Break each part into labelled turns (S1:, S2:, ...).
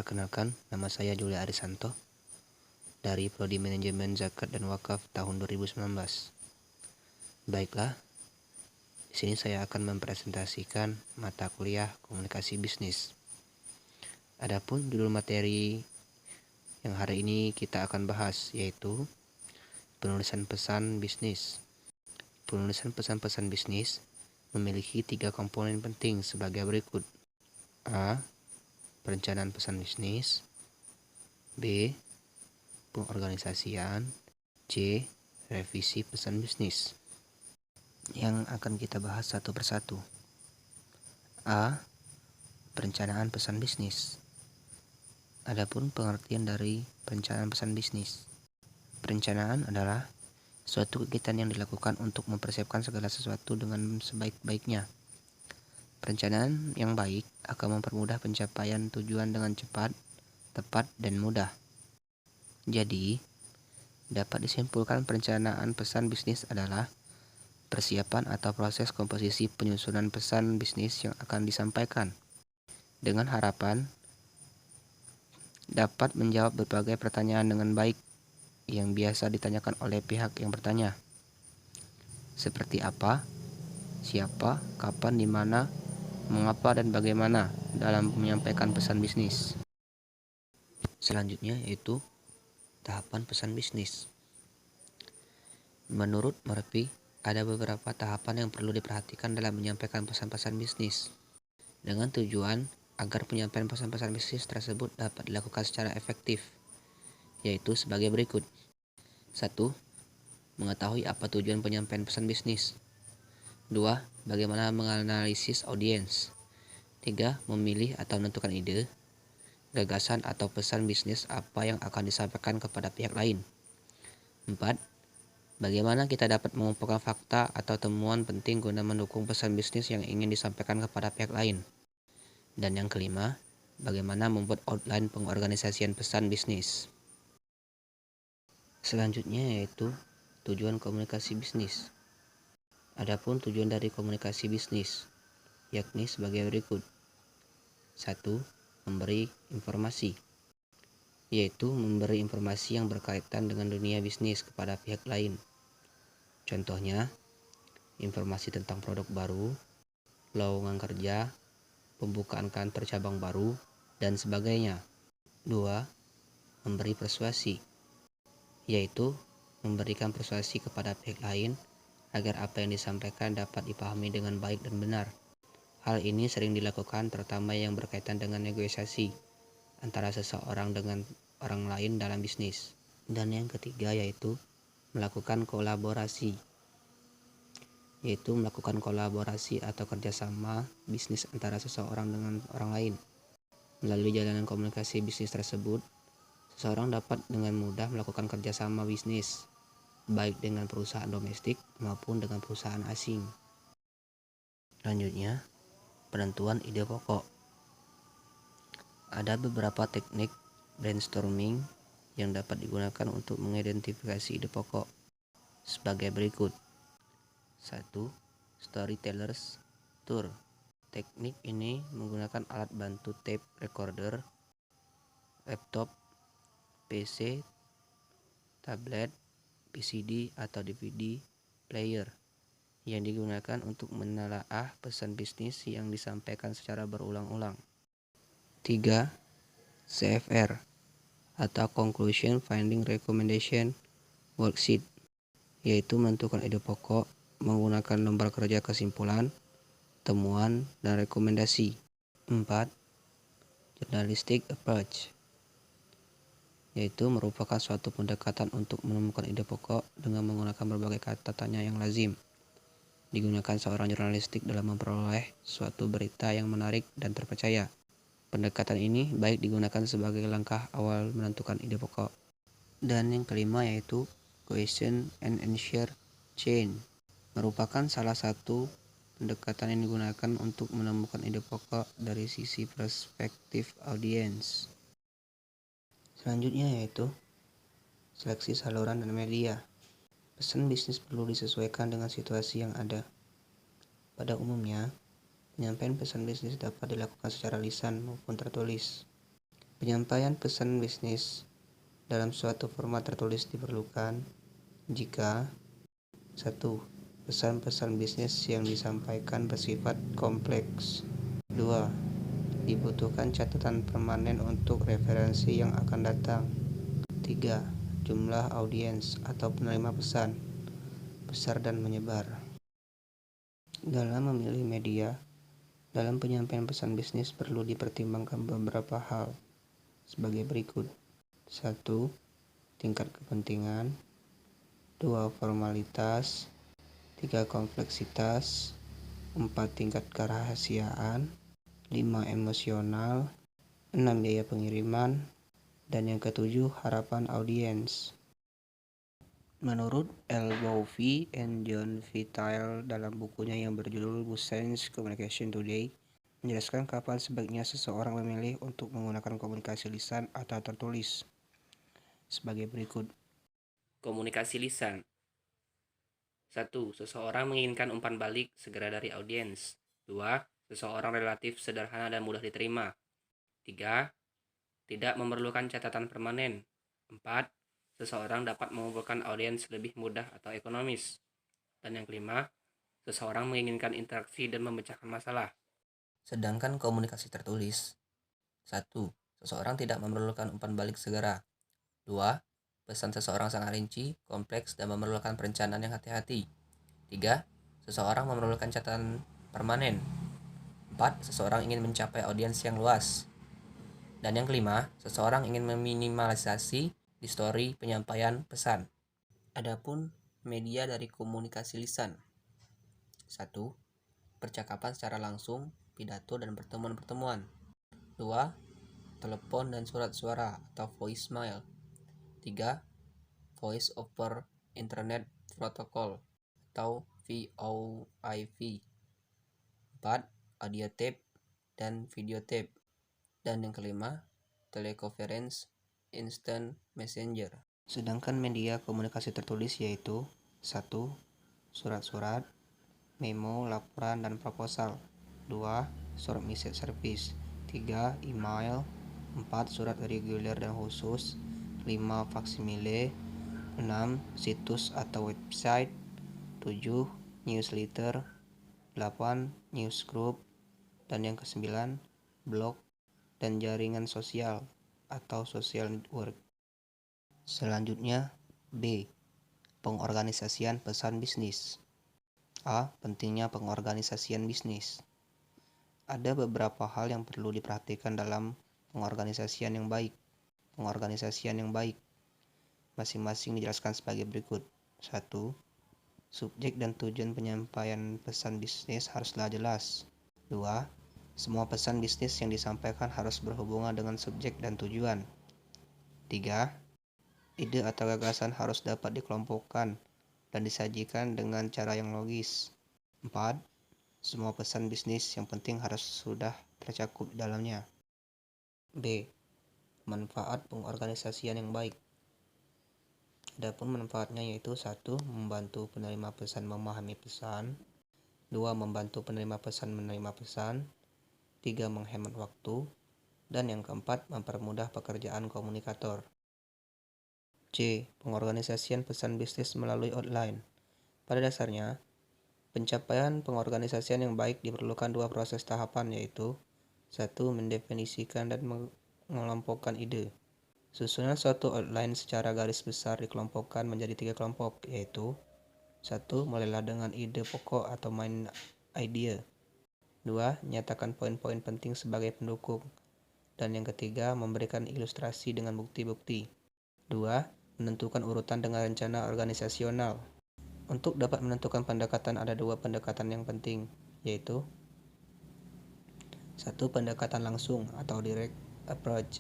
S1: Perkenalkan, nama saya Juli Arisanto dari Prodi Manajemen Zakat dan Wakaf tahun 2019. Baiklah, di sini saya akan mempresentasikan mata kuliah Komunikasi Bisnis. Adapun judul materi yang hari ini kita akan bahas yaitu penulisan pesan bisnis. Penulisan pesan-pesan bisnis memiliki 3 komponen penting sebagai berikut. A. Perencanaan pesan bisnis. B. Pengorganisasian. C. Revisi pesan bisnis. Yang akan kita bahas satu persatu. A. Perencanaan pesan bisnis. Adapun pengertian dari perencanaan pesan bisnis. Perencanaan adalah suatu kegiatan yang dilakukan untuk mempersiapkan segala sesuatu dengan sebaik-baiknya. Perencanaan yang baik akan mempermudah pencapaian tujuan dengan cepat, tepat, dan mudah. Jadi, dapat disimpulkan perencanaan pesan bisnis adalah persiapan atau proses komposisi penyusunan pesan bisnis yang akan disampaikan, dengan harapan dapat menjawab berbagai pertanyaan dengan baik yang biasa ditanyakan oleh pihak yang bertanya. Seperti apa, siapa, kapan, di mana, mengapa, dan bagaimana dalam menyampaikan pesan bisnis. Selanjutnya yaitu tahapan pesan bisnis. Menurut Murphy, ada beberapa tahapan yang perlu diperhatikan dalam menyampaikan pesan-pesan bisnis, dengan tujuan agar penyampaian pesan-pesan bisnis tersebut dapat dilakukan secara efektif, yaitu sebagai berikut. 1. Mengetahui apa tujuan penyampaian pesan bisnis. 2. Bagaimana menganalisis audiens. 3. Memilih atau menentukan ide, gagasan atau pesan bisnis apa yang akan disampaikan kepada pihak lain. 4. Bagaimana kita dapat mengumpulkan fakta atau temuan penting guna mendukung pesan bisnis yang ingin disampaikan kepada pihak lain. Dan yang kelima, bagaimana membuat outline pengorganisasian pesan bisnis. Selanjutnya yaitu tujuan komunikasi bisnis. Adapun tujuan dari komunikasi bisnis, yakni sebagai berikut. 1. Memberi informasi, yaitu memberi informasi yang berkaitan dengan dunia bisnis kepada pihak lain. Contohnya, informasi tentang produk baru, lowongan kerja, pembukaan kantor cabang baru, dan sebagainya. 2. Memberi persuasi, yaitu memberikan persuasi kepada pihak lain agar apa yang disampaikan dapat dipahami dengan baik dan benar. Hal ini sering dilakukan terutama yang berkaitan dengan negosiasi antara seseorang dengan orang lain dalam bisnis. Dan yang ketiga yaitu melakukan kolaborasi, yaitu melakukan kolaborasi atau kerjasama bisnis antara seseorang dengan orang lain. Melalui jalanan komunikasi bisnis tersebut, seseorang dapat dengan mudah melakukan kerjasama bisnis, baik dengan perusahaan domestik maupun dengan perusahaan asing. Selanjutnya, penentuan ide pokok. Ada beberapa teknik brainstorming yang dapat digunakan untuk mengidentifikasi ide pokok sebagai berikut. 1. Storyteller's tour. Teknik ini menggunakan alat bantu tape recorder, laptop, PC, tablet, PCD atau DVD player yang digunakan untuk menelaah pesan bisnis yang disampaikan secara berulang-ulang. 3. CFR atau Conclusion Finding Recommendation Worksheet, yaitu menentukan ide pokok menggunakan lembar kerja kesimpulan, temuan, dan rekomendasi. 4. Journalistic Approach, yaitu merupakan suatu pendekatan untuk menemukan ide pokok dengan menggunakan berbagai kata tanya yang lazim digunakan seorang jurnalistik dalam memperoleh suatu berita yang menarik dan terpercaya. Pendekatan ini baik digunakan sebagai langkah awal menentukan ide pokok. Dan yang kelima yaitu Question and Answer Chain, merupakan salah satu pendekatan yang digunakan untuk menemukan ide pokok dari sisi perspektif audiens. Selanjutnya yaitu seleksi saluran dan media. Pesan bisnis perlu disesuaikan dengan situasi yang ada. Pada umumnya, penyampaian pesan bisnis dapat dilakukan secara lisan maupun tertulis. Penyampaian pesan bisnis dalam suatu format tertulis diperlukan jika 1. Pesan-pesan bisnis yang disampaikan bersifat kompleks. 2. Dibutuhkan catatan permanen untuk referensi yang akan datang. 3. Jumlah audiens atau penerima pesan besar dan menyebar. Dalam memilih media, dalam penyampaian pesan bisnis perlu dipertimbangkan beberapa hal sebagai berikut. 1. Tingkat kepentingan. 2. Formalitas. 3. Kompleksitas. 4. Tingkat kerahasiaan. 5. Emosional. 6. Biaya pengiriman. Dan yang ketujuh, harapan audiens. Menurut L. Bowlby and John V. Tyler dalam bukunya yang berjudul Science Communication Today, menjelaskan kapan sebaiknya seseorang memilih untuk menggunakan komunikasi lisan atau tertulis sebagai berikut. Komunikasi lisan. 1. Seseorang menginginkan umpan balik segera dari audiens. 2. Seseorang relatif sederhana dan mudah diterima. 3. Tidak memerlukan catatan permanen. 4. Seseorang dapat mengumpulkan audiens lebih mudah atau ekonomis. Dan yang kelima, seseorang menginginkan interaksi dan memecahkan masalah. Sedangkan komunikasi tertulis. 1. Seseorang tidak memerlukan umpan balik segera. 2. Pesan seseorang sangat rinci, kompleks, dan memerlukan perencanaan yang hati-hati. 3. Seseorang memerlukan catatan permanen. 4. Seseorang ingin mencapai audiens yang luas. Dan yang kelima, seseorang ingin meminimalisasi distori penyampaian pesan. Adapun media dari komunikasi lisan. 1. Percakapan secara langsung, pidato dan pertemuan-pertemuan. 2. Telepon dan surat suara atau voicemail. 3. Voice over Internet Protocol atau VoIP. 4. Audio tape dan video tape. Dan yang kelima, teleconference instant messenger. Sedangkan media komunikasi tertulis yaitu 1. Surat-surat, memo, laporan, dan proposal. 2. Short message service. 3. Email. 4. Surat reguler dan khusus. 5. Faksimile. 6. Situs atau website. 7. Newsletter. 8. Newsgroup. Dan yang ke-9, blog dan jaringan sosial atau social network. Selanjutnya, B. Pengorganisasian pesan bisnis. A. Pentingnya pengorganisasian bisnis. Ada beberapa hal yang perlu diperhatikan dalam pengorganisasian yang baik. Pengorganisasian yang baik masing-masing dijelaskan sebagai berikut. 1. Subjek dan tujuan penyampaian pesan bisnis haruslah jelas. 2. Semua pesan bisnis yang disampaikan harus berhubungan dengan subjek dan tujuan. 3. Ide atau gagasan harus dapat dikelompokkan dan disajikan dengan cara yang logis. 4. Semua pesan bisnis yang penting harus sudah tercakup di dalamnya. B. Manfaat pengorganisasian yang baik. Adapun manfaatnya yaitu 1. Membantu penerima pesan memahami pesan. 2. Membantu penerima pesan menerima pesan. 3. Menghemat waktu. Dan yang keempat, mempermudah pekerjaan komunikator. C. Pengorganisasian pesan bisnis melalui outline. Pada dasarnya, pencapaian pengorganisasian yang baik diperlukan dua proses tahapan yaitu 1. Mendefinisikan dan mengelompokkan ide. Susunan suatu outline secara garis besar dikelompokkan menjadi 3 kelompok yaitu 1. Mulailah dengan ide pokok atau main idea. 2. Nyatakan poin-poin penting sebagai pendukung. Dan yang ketiga, memberikan ilustrasi dengan bukti-bukti. 2. Menentukan urutan dengan rencana organisasional. Untuk dapat menentukan pendekatan ada 2 pendekatan yang penting, yaitu 1. Pendekatan langsung atau direct approach.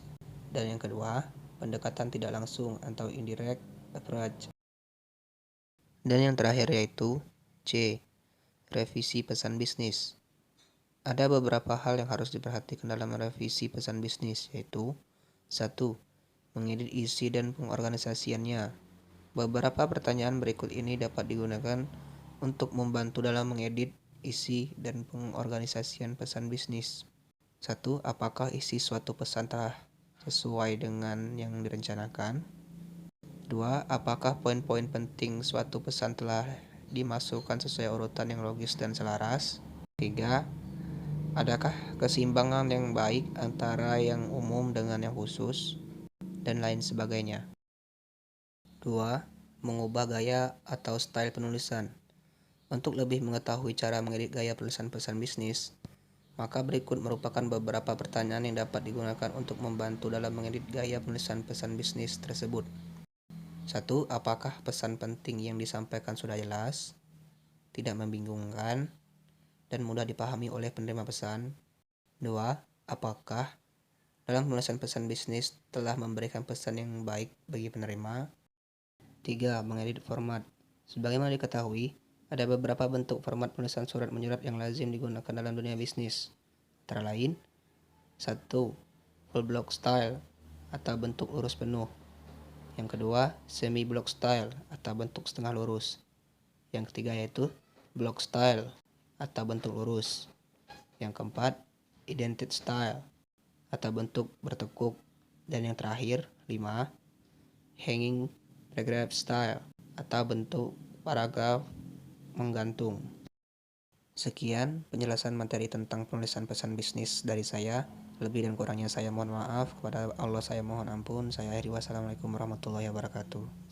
S1: Dan yang kedua, pendekatan tidak langsung atau indirect approach. Dan yang terakhir yaitu C. Revisi pesan bisnis. Ada beberapa hal yang harus diperhatikan dalam revisi pesan bisnis, yaitu 1. Mengedit isi dan pengorganisasiannya. Beberapa pertanyaan berikut ini dapat digunakan untuk membantu dalam mengedit isi dan pengorganisasian pesan bisnis. 1. Apakah isi suatu pesan telah sesuai dengan yang direncanakan. 2. Apakah poin-poin penting suatu pesan telah dimasukkan sesuai urutan yang logis dan selaras? 3. Adakah keseimbangan yang baik antara yang umum dengan yang khusus? Dan lain sebagainya. 2. Mengubah gaya atau style penulisan. Untuk lebih mengetahui cara mengedit gaya penulisan pesan bisnis, maka berikut merupakan beberapa pertanyaan yang dapat digunakan untuk membantu dalam mengedit gaya penulisan pesan bisnis tersebut. 1. Apakah pesan penting yang disampaikan sudah jelas, tidak membingungkan, dan mudah dipahami oleh penerima pesan? 2. Apakah dalam penulisan pesan bisnis telah memberikan pesan yang baik bagi penerima? 3. Mengedit format. Sebagaimana diketahui, ada beberapa bentuk format penulisan surat menyurat yang lazim digunakan dalam dunia bisnis. Antara lain, 1. Full block style atau bentuk lurus penuh. Yang kedua, semi block style atau bentuk setengah lurus. Yang ketiga yaitu block style atau bentuk lurus. Yang keempat, indented style atau bentuk bertekuk. Dan yang terakhir, 5. Hanging paragraph style atau bentuk paragraf menggantung. Sekian penjelasan materi tentang penulisan pesan bisnis dari saya. Lebih dan kurangnya saya mohon maaf. Kepada Allah saya mohon ampun. Saya akhiri, wassalamualaikum warahmatullahi wabarakatuh.